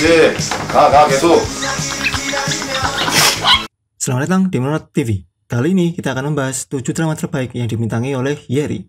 그렇지. 가 계속. Selamat datang di Menurut TV. Kali ini kita akan membahas 7 drama terbaik yang dibintangi oleh Yeri.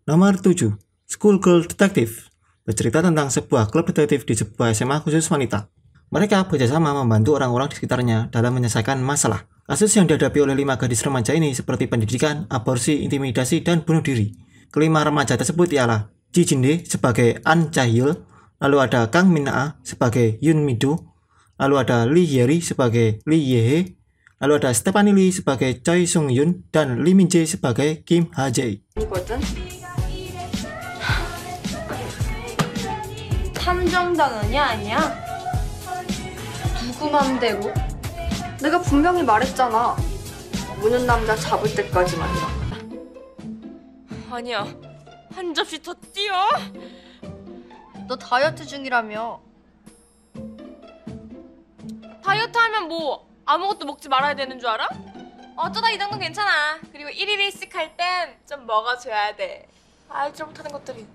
Nomor 7, Schoolgirl Detective. Bercerita tentang sebuah klub detektif di sebuah SMA khusus wanita. Mereka bekerjasama membantu orang-orang di sekitarnya dalam menyelesaikan masalah. Kasus yang dihadapi oleh 5 gadis remaja ini seperti pendidikan, aborsi, intimidasi, dan bunuh diri. Kelima remaja tersebut ialah Ji Jin-dae sebagai An Cha-hyul, lalu ada Kang Min-ah sebagai Yoon Mi-do, lalu ada Lee Hyeri sebagai Lee Ye-hye, lalu ada Stephanie Lee sebagai Choi Sung-yoon, dan Lee Min-jae sebagai Kim Ha-jae. 탐정단원이야 아니야? 누구 맘대로? 내가 분명히 말했잖아. 우는 남자 잡을 때까지만이라. 아니야. 한 접시 더 띄워. 너 다이어트 중이라며. 다이어트 하면 뭐 아무것도 먹지 말아야 되는 줄 알아? 어쩌다 이 정도는 괜찮아. 그리고 1일 1식 할 땐 좀 먹어줘야 돼. 알지 못하는 것들이.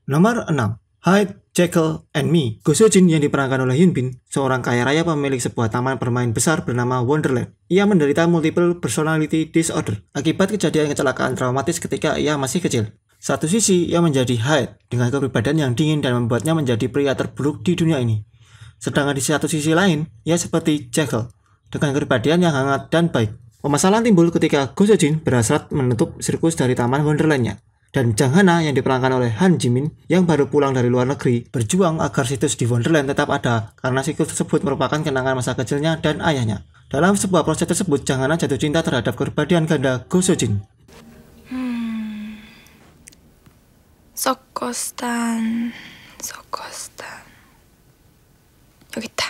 Nomor 6, Hyde, Jekyll and Me. Go Seo-jin yang diperankan oleh Hyun Bin, seorang kaya raya pemilik sebuah taman bermain besar bernama Wonderland. Ia menderita multiple personality disorder akibat kejadian kecelakaan traumatis ketika ia masih kecil. Satu sisi, ia menjadi Hyde dengan kepribadian yang dingin dan membuatnya menjadi pria terburuk di dunia ini. Sedangkan di satu sisi lain, ia seperti Jekyll dengan kepribadian yang hangat dan baik. Permasalahan timbul ketika Go Seo-jin berhasrat menutup sirkus dari taman Wonderland-nya. Dan Jang Ha-na yang diperankan oleh Han Ji-min yang baru pulang dari luar negeri berjuang agar situs di Wonderland tetap ada karena situs tersebut merupakan kenangan masa kecilnya dan ayahnya. Dalam sebuah proses tersebut, Jang Ha-na jatuh cinta terhadap kepribadian ganda Go Seo-jin. 서커스단 여기 있다.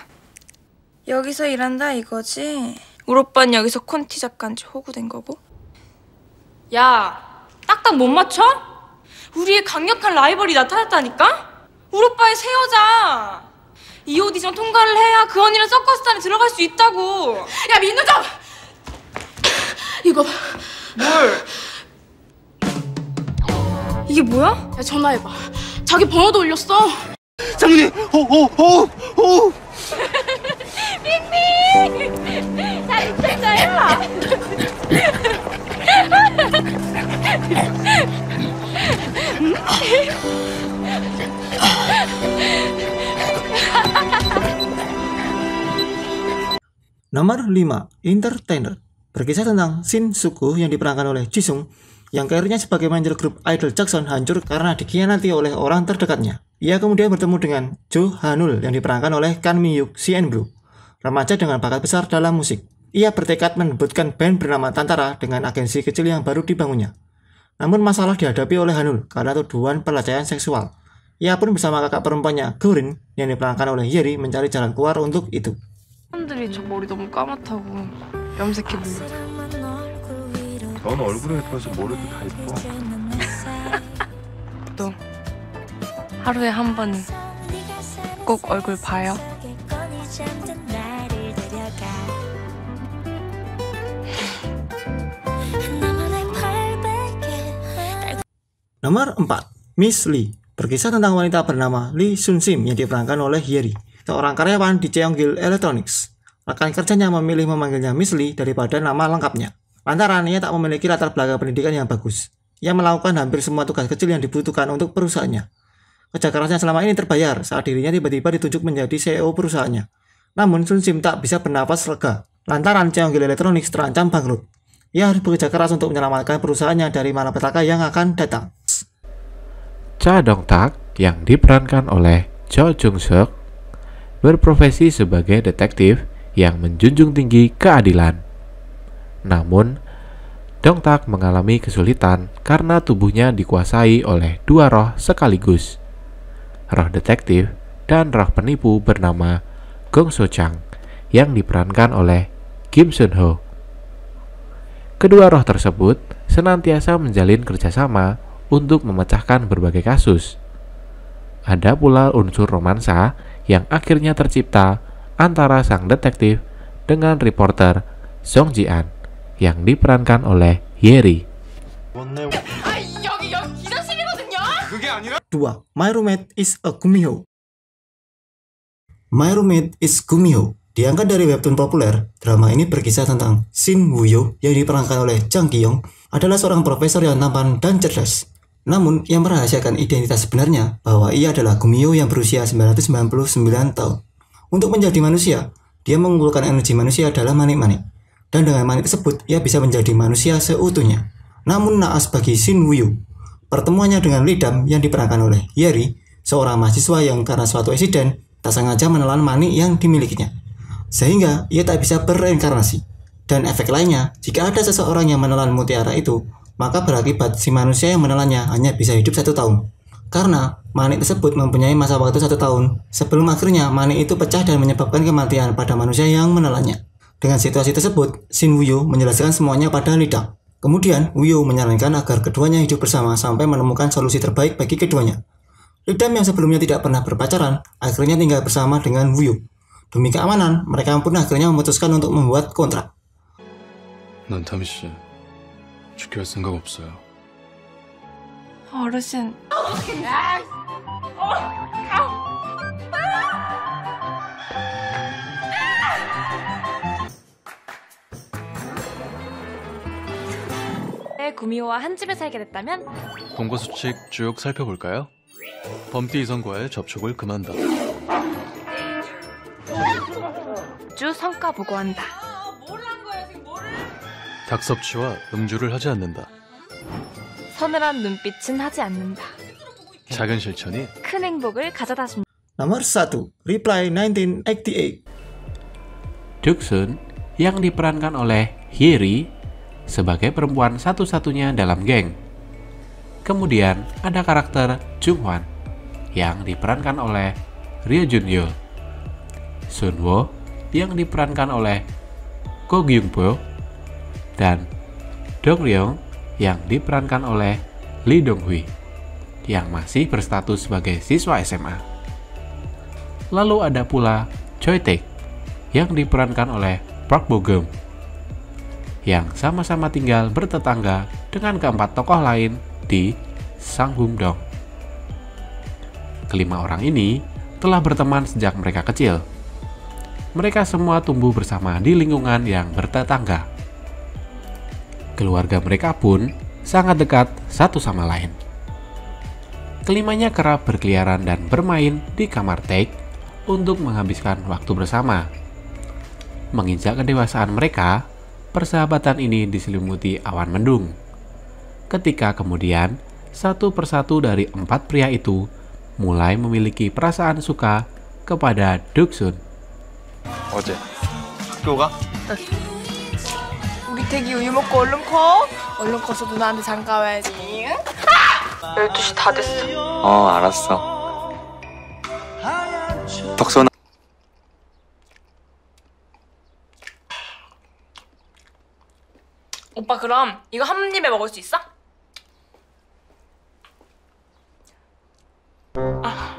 여기서 일한다 이거지? 우리 오빠는 여기서 콘티 작가인지 호구된 거고? 야! 딱딱 못 맞춰? 우리의 강력한 라이벌이 나타났다니까? 우리 오빠의 새 여자! 이 오디션 통과를 해야 그 언니랑 서커스단에 들어갈 수 있다고! 야 민우정! 이거 봐. 뭘? 이게 뭐야? 야 전화해봐. 자기 번호도 올렸어. 장모님! 오! 밍밍! 잘 있었어요? Nomor 5, Entertainer. Berkisah tentang Shin Soo-gu yang diperankan oleh Ji-sung yang karirnya sebagai manajer grup idol Jackson hancur karena dikhianati oleh orang terdekatnya. Ia kemudian bertemu dengan Jo Ha-nul yang diperankan oleh Kan Mi-hyuk CN-blue, remaja dengan bakat besar dalam musik. Ia bertekad menebutkan band bernama Tantara dengan agensi kecil yang baru dibangunnya. Namun masalah dihadapi oleh Ha-nul karena tuduhan pelecehan seksual. Ia pun bersama kakak perempuannya Go-rin yang diperankan oleh Yeri mencari jalan keluar untuk itu. 사람들이 저 머리 너무 까맣다고 염색해 보여. 넌 얼굴에 예뻐서 머리도 다 예뻐. 너 하루에 한 번은 꼭 얼굴 봐요. Nomor 4, Miss Lee. Berkisah tentang wanita bernama Lee Sun-sim yang diperankan oleh Yeri, seorang karyawan di Cheongil Electronics. Rekan kerjanya memilih memanggilnya Miss Lee daripada nama lengkapnya. Lantaran ia tak memiliki latar belakang pendidikan yang bagus. Ia melakukan hampir semua tugas kecil yang dibutuhkan untuk perusahaannya. Kerja kerasnya selama ini terbayar saat dirinya tiba-tiba ditunjuk menjadi CEO perusahaannya. Namun Sun-sim tak bisa bernapas lega, lantaran Cheongil Electronics terancam bangkrut. Ia harus bekerja keras untuk menyelamatkan perusahaannya dari malapetaka yang akan datang. Cha Dong-tak yang diperankan oleh Jo Jung-seok berprofesi sebagai detektif yang menjunjung tinggi keadilan. Namun, Dong-tak mengalami kesulitan karena tubuhnya dikuasai oleh dua roh sekaligus, roh detektif dan roh penipu bernama Gong So-chang yang diperankan oleh Kim Sun-ho. Kedua roh tersebut senantiasa menjalin kerjasama untuk memecahkan berbagai kasus. Ada pula unsur romansa yang akhirnya tercipta antara sang detektif dengan reporter Song Ji-an yang diperankan oleh Yeri. 2. My Roommate is a Gumiho. My Roommate is Gumiho diangkat dari webtoon populer. Drama ini berkisah tentang Shin Woo-yo yang diperankan oleh Jang Ki-young adalah seorang profesor yang tampan dan cerdas. Namun, ia merahasiakan identitas sebenarnya bahwa ia adalah Gumiho yang berusia 999 tahun. Untuk menjadi manusia, dia mengumpulkan energi manusia dalam manik-manik. Dan dengan manik tersebut, ia bisa menjadi manusia seutuhnya. Namun naas bagi Shin Woo-yo. Pertemuannya dengan Lee Dam yang diperankan oleh Yeri, seorang mahasiswa yang karena suatu insiden tak sengaja menelan manik yang dimilikinya, sehingga ia tak bisa bereinkarnasi. Dan efek lainnya, jika ada seseorang yang menelan mutiara itu, maka berakibat si manusia yang menelannya hanya bisa hidup 1 tahun. Karena manik tersebut mempunyai masa waktu 1 tahun, sebelum akhirnya manik itu pecah dan menyebabkan kematian pada manusia yang menelannya. Dengan situasi tersebut, Shin Woo-yo menjelaskan semuanya pada Lee Dam. Kemudian, Woo-yo menyarankan agar keduanya hidup bersama sampai menemukan solusi terbaik bagi keduanya. Lee Dam yang sebelumnya tidak pernah berpacaran, akhirnya tinggal bersama dengan Woo-yo. Demi keamanan, mereka pun akhirnya memutuskan untuk membuat kontrak. 난 타미 씨 죽게 할 생각 없어요. 어르신. 구미호와 한 집에 살게 됐다면 동거 수칙 쭉 살펴볼까요? 범띠 이성과의 접촉을 금한다. 주 성과 보고한다. 닭 섭취와 음주를 하지 않는다. 서늘한 눈빛은 하지 않는다. 작은 실천이 큰 행복을 가져다 준다. Nomor 1. Reply 1988. Duksun yang diperankan oleh Hyeri sebagai perempuan satu-satunya dalam geng. Kemudian ada karakter Jung-hwan yang diperankan oleh Ryo Jun-yeol, Sun-wo yang diperankan oleh Ko Gyung-bo, dan Dong-ryong yang diperankan oleh Lee Dong-hui yang masih berstatus sebagai siswa SMA. Lalu ada pula Choi Taek yang diperankan oleh Park Bo-gum yang sama-sama tinggal bertetangga dengan keempat tokoh lain di Sanghum-dong. Kelima orang ini telah berteman sejak mereka kecil. Mereka semua tumbuh bersama di lingkungan yang bertetangga. Keluarga mereka pun sangat dekat satu sama lain. Kelimanya kerap berkeliaran dan bermain di kamar Taek untuk menghabiskan waktu bersama. Menginjak kedewasaan mereka, persahabatan ini diselimuti awan mendung. Ketika kemudian, satu persatu dari 4 pria itu mulai memiliki perasaan suka kepada Duksun. 어제 학교 가? 우리 태기 우유 먹고 얼른 커. 얼른 커서 누나한테 장가 와야지. 12시 다 됐어. 알았어. 덕선아. 오빠 그럼 이거 한 입에 먹을 수 있어? 아.